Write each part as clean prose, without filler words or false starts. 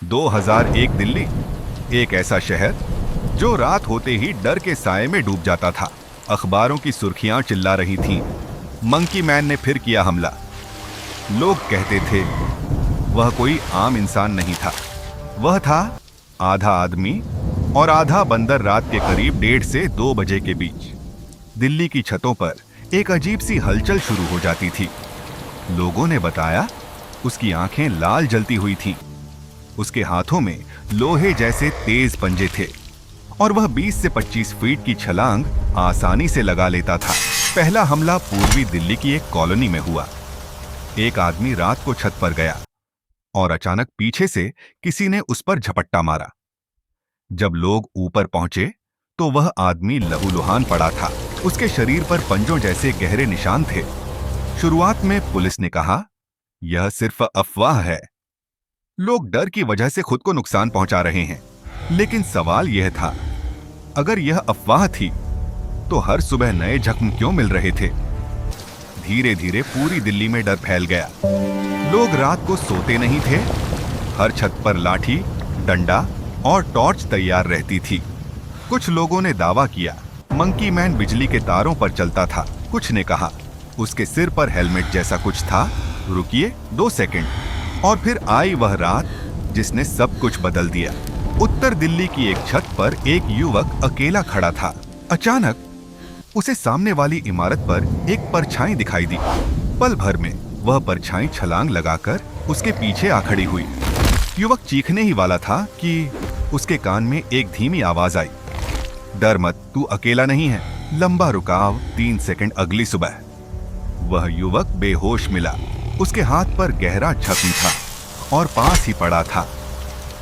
2001 दिल्ली, एक ऐसा शहर जो रात होते ही डर के साए में डूब जाता था। अखबारों की सुर्खियां चिल्ला रही थीं, मंकी मैन ने फिर किया हमला। लोग कहते थे वह कोई आम इंसान नहीं था, वह था आधा आदमी और आधा बंदर। रात के करीब 1:30 से 2 बजे के बीच दिल्ली की छतों पर एक अजीब सी हलचल शुरू हो जाती थी। लोगों ने बताया उसकी आंखें लाल जलती हुई थीं, उसके हाथों में लोहे जैसे तेज पंजे थे और वह 20 से 25 फीट की छलांग आसानी से लगा लेता था। पहला हमला पूर्वी दिल्ली की एक कॉलोनी में हुआ। एक आदमी रात को छत पर गया और अचानक पीछे से किसी ने उस पर झपट्टा मारा। जब लोग ऊपर पहुंचे तो वह आदमी लहूलुहान पड़ा था। उसके शरीर पर पंजों जैसे गहरे निशान थे। शुरुआत में पुलिस ने कहा यह सिर्फ अफवाह है, लोग डर की वजह से खुद को नुकसान पहुंचा रहे हैं। लेकिन सवाल यह था, अगर यह अफवाह थी तो हर सुबह नए जख्म क्यों मिल रहे थे? धीरे धीरे पूरी दिल्ली में डर फैल गया। लोग रात को सोते नहीं थे। हर छत पर लाठी, डंडा और टॉर्च तैयार रहती थी। कुछ लोगों ने दावा किया मंकी मैन बिजली के तारों पर चलता था। कुछ ने कहा उसके सिर पर हेलमेट जैसा कुछ था। रुकिए 2 सेकंड, और फिर आई वह रात जिसने सब कुछ बदल दिया। उत्तर दिल्ली की एक छत पर एक युवक अकेला खड़ा था। अचानक उसे सामने वाली इमारत पर एक परछाई दिखाई दी। पल भर में वह परछाई छलांग लगाकर उसके पीछे आ खड़ी हुई। युवक चीखने ही वाला था कि उसके कान में एक धीमी आवाज आई, डर मत, तू अकेला नहीं है। लंबा रुकाव, 3 सेकंड, अगली सुबह। वह युवक बेहोश मिला। उसके हाथ पर गहरा जख्म था और पास ही पड़ा था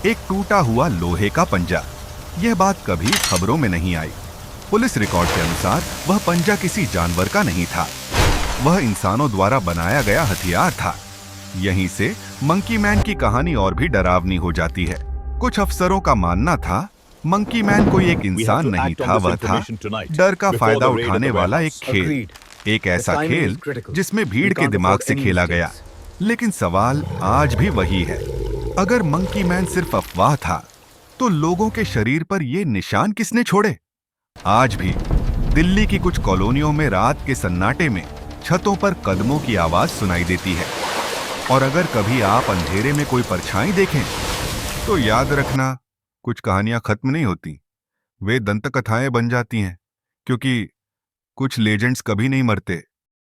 एक टूटा हुआ लोहे का पंजा। यह बात कभी खबरों में नहीं आई। पुलिस रिकॉर्ड के अनुसार वह पंजा किसी जानवर का नहीं था, वह इंसानों द्वारा बनाया गया हथियार था। यहीं से मंकी मैन की कहानी और भी डरावनी हो जाती है। कुछ अफसरों का मानना था मंकी मैन कोई एक इंसान नहीं था, वह था डर का फायदा उठाने वाला एक खेल। एक ऐसा खेल जिसमें भीड़ के दिमाग से खेला गया। लेकिन सवाल आज भी वही है, अगर मंकी मैन सिर्फ अफवाह था तो लोगों के शरीर पर ये निशान किसने छोड़े? आज भी दिल्ली की कुछ कॉलोनियों में रात के सन्नाटे में छतों पर कदमों की आवाज सुनाई देती है। और अगर कभी आप अंधेरे में कोई परछाई देखें तो याद रखना, कुछ कहानियां खत्म नहीं होती, वे दंत कथाएं बन जाती हैं, क्योंकि कुछ लेजेंड्स कभी नहीं मरते।